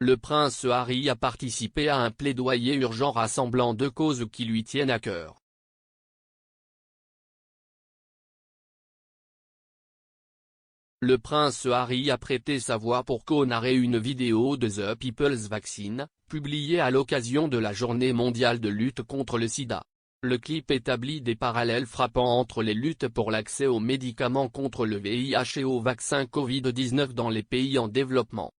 Le prince Harry a participé à un plaidoyer urgent rassemblant deux causes qui lui tiennent à cœur. Le prince Harry a prêté sa voix pour co-narrer une vidéo de The People's Vaccine, publiée à l'occasion de la Journée mondiale de lutte contre le sida. Le clip établit des parallèles frappants entre les luttes pour l'accès aux médicaments contre le VIH et au vaccin Covid-19 dans les pays en développement.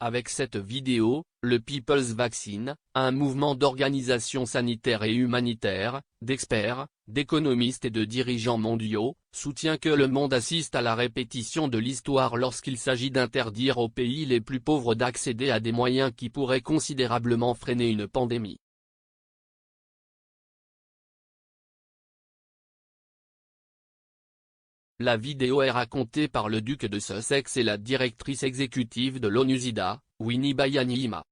Avec cette vidéo, le People's Vaccine, un mouvement d'organisations sanitaires et humanitaires, d'experts, d'économistes et de dirigeants mondiaux, soutient que le monde assiste à la répétition de l'histoire lorsqu'il s'agit d'interdire aux pays les plus pauvres d'accéder à des moyens qui pourraient considérablement freiner une pandémie. La vidéo est racontée par le duc de Sussex et la directrice exécutive de l'ONU-SIDA, Winnie Byanyima.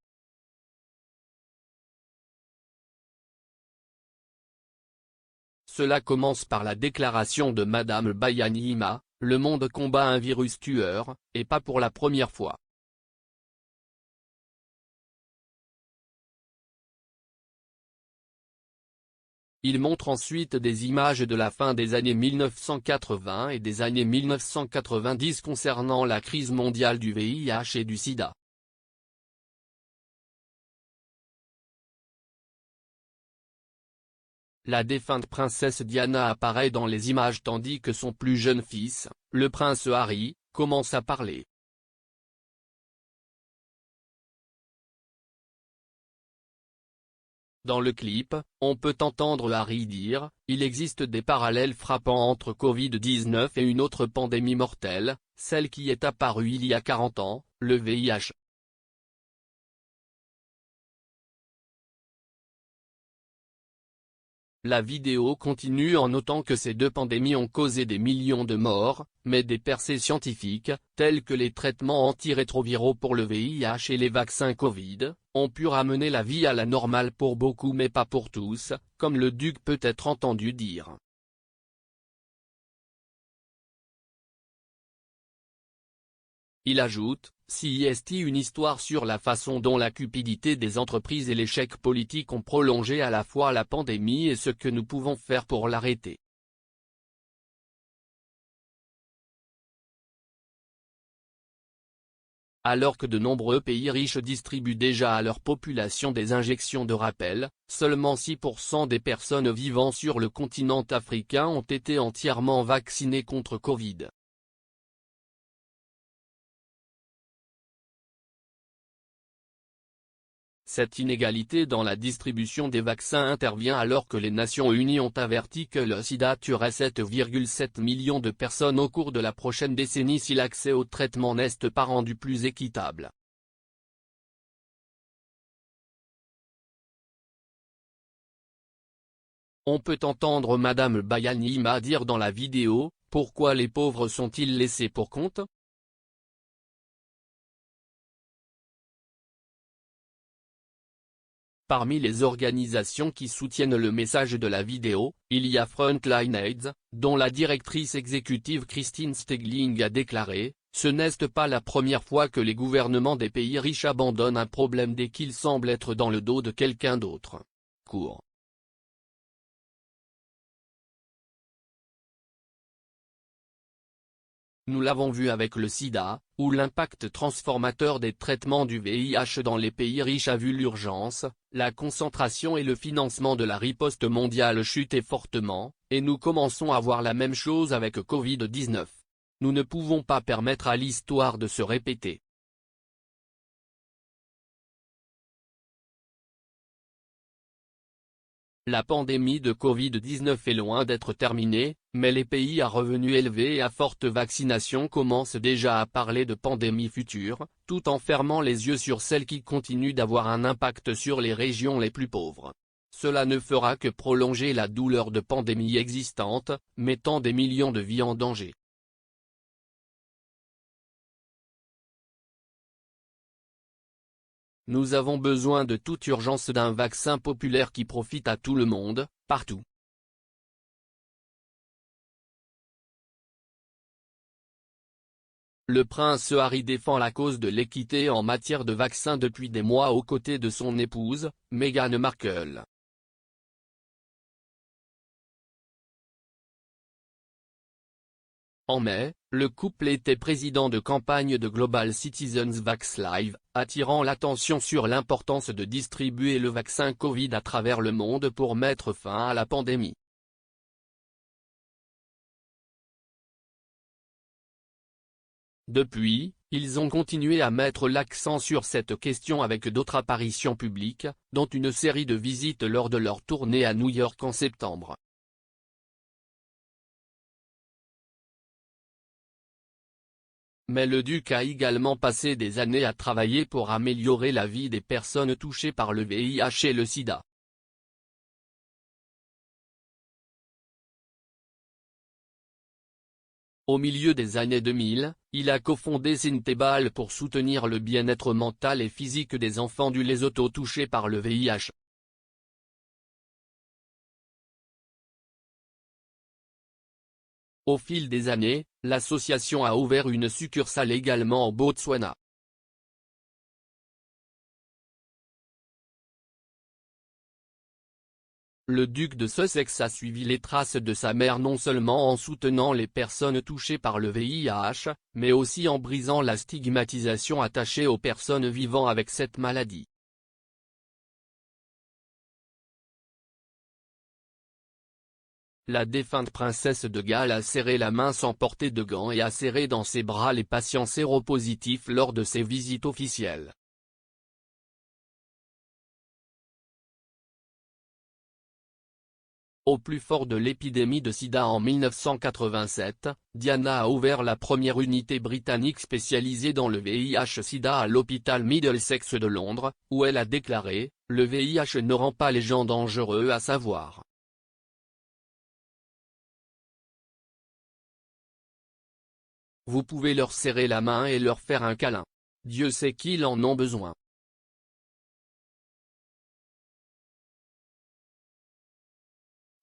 Cela commence par la déclaration de Madame Byanyima, « Le monde combat un virus tueur, et pas pour la première fois ». Il montre ensuite des images de la fin des années 1980 et des années 1990 concernant la crise mondiale du VIH et du sida. La défunte princesse Diana apparaît dans les images tandis que son plus jeune fils, le prince Harry, commence à parler. Dans le clip, on peut entendre Harry dire « Il existe des parallèles frappants entre Covid-19 et une autre pandémie mortelle, celle qui est apparue il y a 40 ans, le VIH ». La vidéo continue en notant que ces deux pandémies ont causé des millions de morts, mais des percées scientifiques, telles que les traitements antirétroviraux pour le VIH et les vaccins Covid, ont pu ramener la vie à la normale pour beaucoup mais pas pour tous, comme le duc peut être entendu dire. Il ajoute, si est une histoire sur la façon dont la cupidité des entreprises et l'échec politique ont prolongé à la fois la pandémie et ce que nous pouvons faire pour l'arrêter. Alors que de nombreux pays riches distribuent déjà à leur population des injections de rappel, seulement 6% des personnes vivant sur le continent africain ont été entièrement vaccinées contre Covid. Cette inégalité dans la distribution des vaccins intervient alors que les Nations Unies ont averti que le sida tuerait 7,7 millions de personnes au cours de la prochaine décennie si l'accès au traitement n'est pas rendu plus équitable. On peut entendre Madame Byanyima dire dans la vidéo, « Pourquoi les pauvres sont-ils laissés pour compte ? » Parmi les organisations qui soutiennent le message de la vidéo, il y a Frontline AIDS, dont la directrice exécutive Christine Stegling a déclaré « Ce n'est pas la première fois que les gouvernements des pays riches abandonnent un problème dès qu'il semble être dans le dos de quelqu'un d'autre. » Court. Nous l'avons vu avec le sida, où l'impact transformateur des traitements du VIH dans les pays riches a vu l'urgence, la concentration et le financement de la riposte mondiale chuter fortement, et nous commençons à voir la même chose avec Covid-19. Nous ne pouvons pas permettre à l'histoire de se répéter. La pandémie de Covid-19 est loin d'être terminée, mais les pays à revenus élevés et à forte vaccination commencent déjà à parler de pandémie future, tout en fermant les yeux sur celles qui continuent d'avoir un impact sur les régions les plus pauvres. Cela ne fera que prolonger la douleur de pandémies existantes, mettant des millions de vies en danger. Nous avons besoin de toute urgence d'un vaccin populaire qui profite à tout le monde, partout. Le prince Harry défend la cause de l'équité en matière de vaccins depuis des mois aux côtés de son épouse, Meghan Markle. En mai, le couple était président de campagne de Global Citizens Vax Live, attirant l'attention sur l'importance de distribuer le vaccin Covid à travers le monde pour mettre fin à la pandémie. Depuis, ils ont continué à mettre l'accent sur cette question avec d'autres apparitions publiques, dont une série de visites lors de leur tournée à New York en septembre. Mais le duc a également passé des années à travailler pour améliorer la vie des personnes touchées par le VIH et le sida. Au milieu des années 2000, il a cofondé Sintebale pour soutenir le bien-être mental et physique des enfants du Lesotho touchés par le VIH. Au fil des années, l'association a ouvert une succursale également au Botswana. Le duc de Sussex a suivi les traces de sa mère non seulement en soutenant les personnes touchées par le VIH, mais aussi en brisant la stigmatisation attachée aux personnes vivant avec cette maladie. La défunte princesse de Galles a serré la main sans porter de gants et a serré dans ses bras les patients séropositifs lors de ses visites officielles. Au plus fort de l'épidémie de sida en 1987, Diana a ouvert la première unité britannique spécialisée dans le VIH-sida à l'hôpital Middlesex de Londres, où elle a déclaré « Le VIH ne rend pas les gens dangereux à savoir. Vous pouvez leur serrer la main et leur faire un câlin. Dieu sait qu'ils en ont besoin. »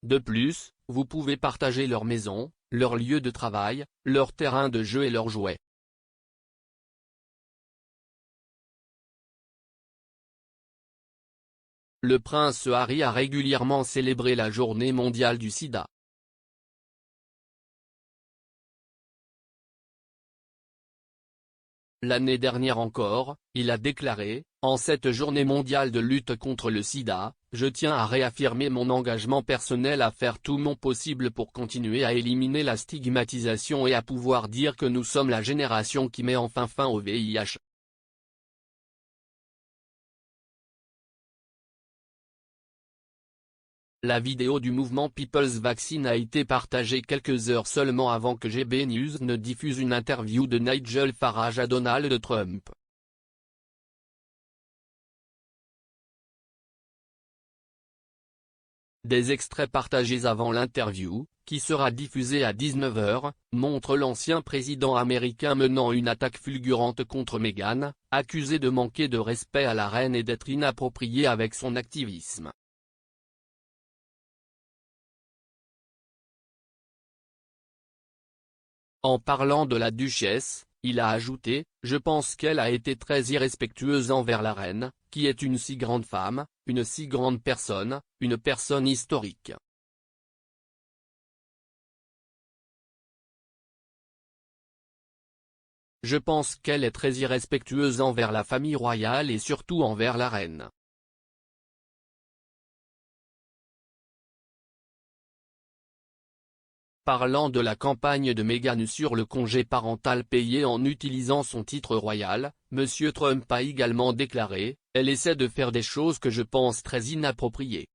De plus, vous pouvez partager leur maison, leur lieu de travail, leur terrain de jeu et leurs jouets. Le prince Harry a régulièrement célébré la Journée mondiale du sida. L'année dernière encore, il a déclaré, en cette journée mondiale de lutte contre le sida, je tiens à réaffirmer mon engagement personnel à faire tout mon possible pour continuer à éliminer la stigmatisation et à pouvoir dire que nous sommes la génération qui met enfin fin au VIH. La vidéo du mouvement People's Vaccine a été partagée quelques heures seulement avant que GB News ne diffuse une interview de Nigel Farage à Donald Trump. Des extraits partagés avant l'interview, qui sera diffusée à 19 h, montrent l'ancien président américain menant une attaque fulgurante contre Meghan, accusé de manquer de respect à la reine et d'être inapproprié avec son activisme. En parlant de la duchesse, il a ajouté « Je pense qu'elle a été très irrespectueuse envers la reine, qui est une si grande femme, une si grande personne, une personne historique. » Je pense qu'elle est très irrespectueuse envers la famille royale et surtout envers la reine. Parlant de la campagne de Meghan sur le congé parental payé en utilisant son titre royal, M. Trump a également déclaré « Elle essaie de faire des choses que je pense très inappropriées.